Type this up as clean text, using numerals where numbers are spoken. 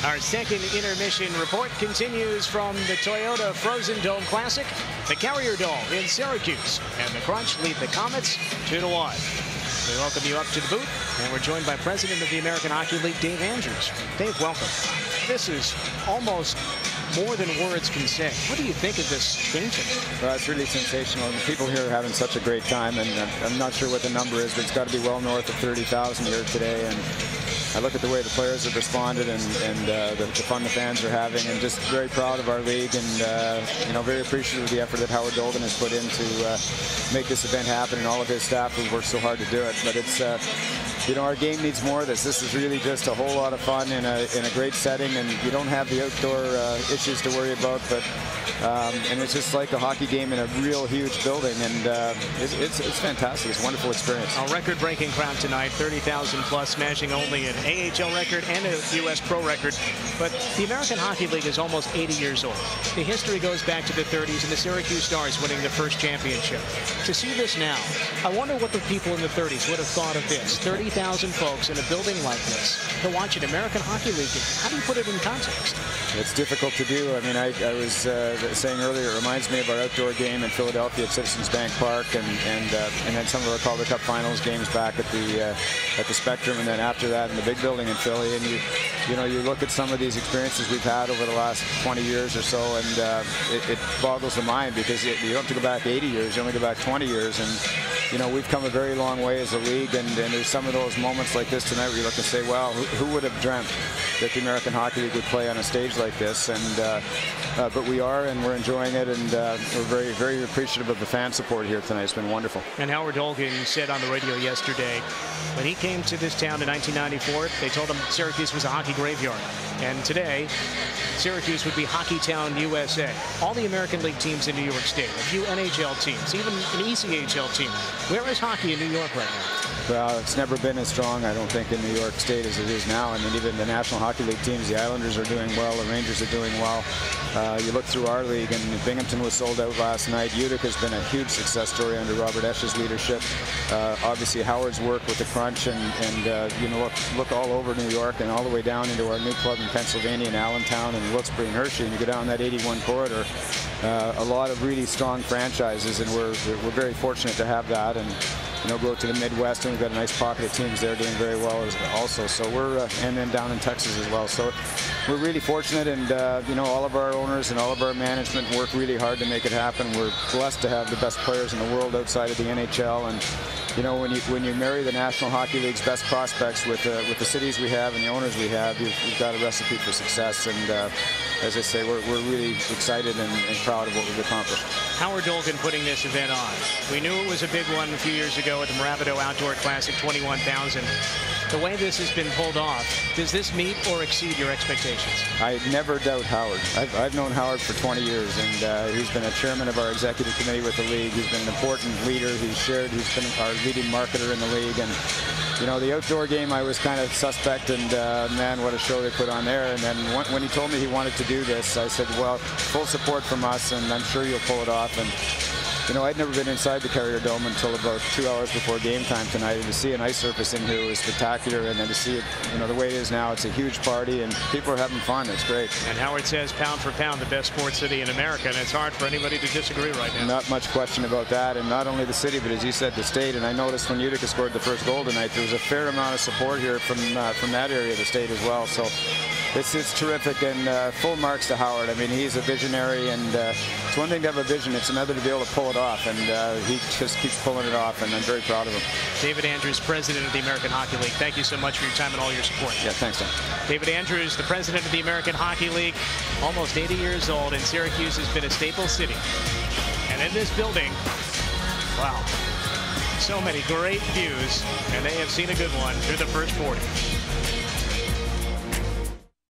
Our second intermission report continues from the Toyota Frozen Dome Classic. The Carrier Dome in Syracuse, and the Crunch lead the Comets 2-1. We welcome you up to the booth, and we're joined by President of the American Hockey League, Dave Andrews. Dave, welcome. This is almost more than words can say. What do you think of this game tonight? Well, it's really sensational. The people here are having such a great time, and I'm not sure what the number is, but it's got to be well north of 30,000 here today. And I look at the way the players have responded and the fun the fans are having, and just very proud of our league, and you know, very appreciative of the effort that Howard Dolgan has put in to make this event happen, and all of his staff who worked so hard to do it. But it's you know, our game needs more of this. This is really just a whole lot of fun in a great setting, and you don't have the outdoor issues to worry about. But and it's just like a hockey game in a real huge building, and it's fantastic. It's a wonderful experience. A record-breaking crowd tonight, 30,000 plus, smashing only an AHL record and a U.S. Pro record. But the American Hockey League is almost 80 years old. The history goes back to the 30s and the Syracuse Stars winning the first championship. To see this now, I wonder what the people in the 30s would have thought of this. 30,000 folks in a building like this to watch an American Hockey League game. How do you put it in context? It's difficult to do. I mean, I was saying earlier, it reminds me of our outdoor game in Philadelphia at Citizens Bank Park, and then some of our Calder Cup Finals games back at the Spectrum, and then after that in the big building in Philly. And you know, you look at some of these experiences we've had over the last 20 years or so, and it boggles the mind, because you don't have to go back 80 years, you only go back 20 years, and you know, we've come a very long way as a league, and there's some of those moments like this tonight where you look and say, well, who would have dreamt that the American Hockey League would play on a stage like this? And but we are, and we're enjoying it, and we're very, very appreciative of the fan support here tonight. It's been wonderful. And Howard Dolgan said on the radio yesterday, when he came to this town in 1994, they told him Syracuse was a hockey graveyard. And today, Syracuse would be Hockey Town, USA. All the American League teams in New York State, a few NHL teams, even an ECHL team. Where is hockey in New York right now? Well, it's never been as strong, I don't think, in New York State as it is now. I mean, even the National Hockey League teams, the Islanders are doing well, the Rangers are doing well. You look through our league, and Binghamton was sold out last night. Utica has been a huge success story under Robert Esch's leadership. Obviously, Howard's work with the Crunch, and you know, look all over New York and all the way down into our new club in Pennsylvania, in Allentown and Wilkes-Barre and Hershey, and you go down that 81 corridor. A lot of really strong franchises, and we're very fortunate to have that. And you know, go to the Midwest, and we've got a nice pocket of teams there doing very well also. So we're and then down in Texas as well. So we're really fortunate, and you know, all of our owners and all of our management work really hard to make it happen. We're blessed to have the best players in the world outside of the NHL, and you know, when you marry the National Hockey League's best prospects with the cities we have and the owners we have, you've got a recipe for success. And as I say, we're really excited and proud of what we've accomplished. Howard Dolgan putting this event on. We knew it was a big one a few years ago at the Moravido Outdoor Classic, 21,000. The way this has been pulled off, does this meet or exceed your expectations? I never doubt Howard. I've known Howard for 20 years, and he's been a chairman of our executive committee with the league. He's been an important leader. He's been our leading marketer in the league. And you know, the outdoor game, I was kind of suspect, and man, what a show they put on there. And then when he told me he wanted to do this, I said, well, full support from us, and I'm sure you'll pull it off. And you know, I'd never been inside the Carrier Dome until about 2 hours before game time tonight, and to see an ice surface in here was spectacular. And then to see it, you know, the way it is now, it's a huge party, and people are having fun. It's great. And Howard says, pound for pound, the best sports city in America, and it's hard for anybody to disagree right now. Not much question about that, and not only the city, but as you said, the state. And I noticed when Utica scored the first goal tonight, there was a fair amount of support here from that area of the state as well. So it's terrific, and full marks to Howard. I mean, he's a visionary, and it's one thing to have a vision, it's another to be able to pull it off, and he just keeps pulling it off, and I'm very proud of him. David Andrews, President of the American Hockey League, thank you so much for your time and all your support. Yeah, thanks, Tom. David Andrews, the President of the American Hockey League, almost 80 years old, and Syracuse has been a staple city. And in this building, wow, so many great views, and they have seen a good one through the first 40.